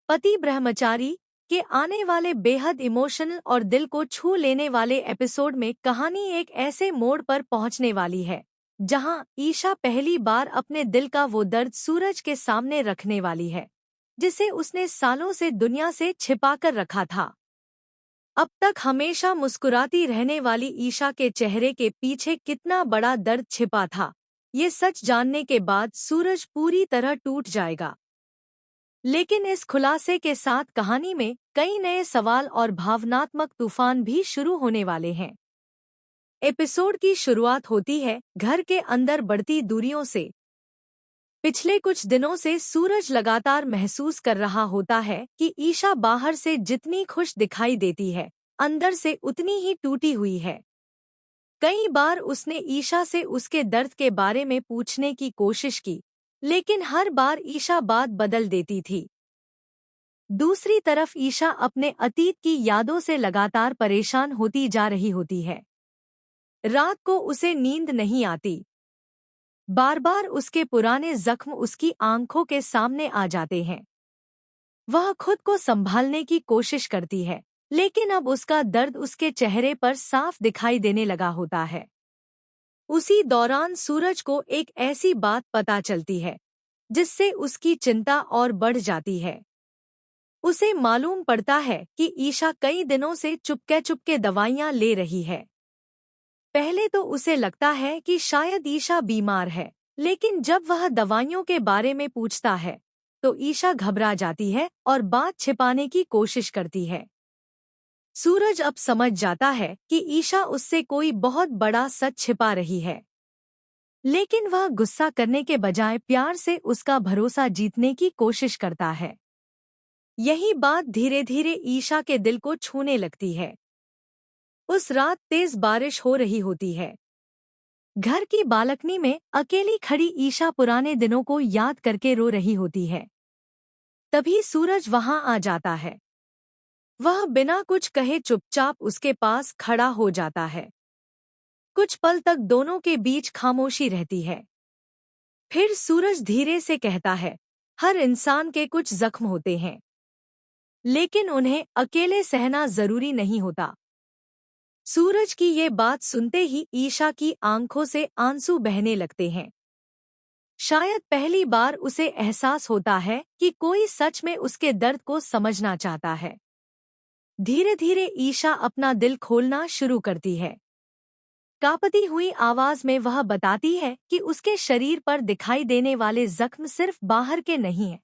पति ब्रह्मचारी के आने वाले बेहद इमोशनल और दिल को छू लेने वाले एपिसोड में कहानी एक ऐसे मोड़ पर पहुंचने वाली है जहां ईशा पहली बार अपने दिल का वो दर्द सूरज के सामने रखने वाली है जिसे उसने सालों से दुनिया से छिपाकर रखा था। अब तक हमेशा मुस्कुराती रहने वाली ईशा के चेहरे के पीछे कितना बड़ा दर्द छिपा था, ये सच जानने के बाद सूरज पूरी तरह टूट जाएगा। लेकिन इस खुलासे के साथ कहानी में कई नए सवाल और भावनात्मक तूफान भी शुरू होने वाले हैं। एपिसोड की शुरुआत होती है घर के अंदर बढ़ती दूरियों से। पिछले कुछ दिनों से सूरज लगातार महसूस कर रहा होता है कि ईशा बाहर से जितनी खुश दिखाई देती है, अंदर से उतनी ही टूटी हुई है। कई बार उसने ईशा से उसके दर्द के बारे में पूछने की कोशिश की, लेकिन हर बार ईशा बात बदल देती थी। दूसरी तरफ ईशा अपने अतीत की यादों से लगातार परेशान होती जा रही होती है। रात को उसे नींद नहीं आती। बार बार उसके पुराने जख्म उसकी आंखों के सामने आ जाते हैं। वह खुद को संभालने की कोशिश करती है, लेकिन अब उसका दर्द उसके चेहरे पर साफ दिखाई देने लगा होता है। उसी दौरान सूरज को एक ऐसी बात पता चलती है जिससे उसकी चिंता और बढ़ जाती है। उसे मालूम पड़ता है कि ईशा कई दिनों से चुपके चुपके दवाइयां ले रही है। पहले तो उसे लगता है कि शायद ईशा बीमार है, लेकिन जब वह दवाइयों के बारे में पूछता है तो ईशा घबरा जाती है और बात छिपाने की कोशिश करती है। सूरज अब समझ जाता है कि ईशा उससे कोई बहुत बड़ा सच छिपा रही है, लेकिन वह गुस्सा करने के बजाय प्यार से उसका भरोसा जीतने की कोशिश करता है। यही बात धीरे धीरे ईशा के दिल को छूने लगती है। उस रात तेज बारिश हो रही होती है। घर की बालकनी में अकेली खड़ी ईशा पुराने दिनों को याद करके रो रही होती है। तभी सूरज वहां आ जाता है। वह बिना कुछ कहे चुपचाप उसके पास खड़ा हो जाता है। कुछ पल तक दोनों के बीच खामोशी रहती है। फिर सूरज धीरे से कहता है, हर इंसान के कुछ जख्म होते हैं, लेकिन उन्हें अकेले सहना जरूरी नहीं होता। सूरज की ये बात सुनते ही ईशा की आंखों से आंसू बहने लगते हैं। शायद पहली बार उसे एहसास होता है कि कोई सच में उसके दर्द को समझना चाहता है। धीरे धीरे ईशा अपना दिल खोलना शुरू करती है। कांपती हुई आवाज में वह बताती है कि उसके शरीर पर दिखाई देने वाले जख्म सिर्फ बाहर के नहीं हैं,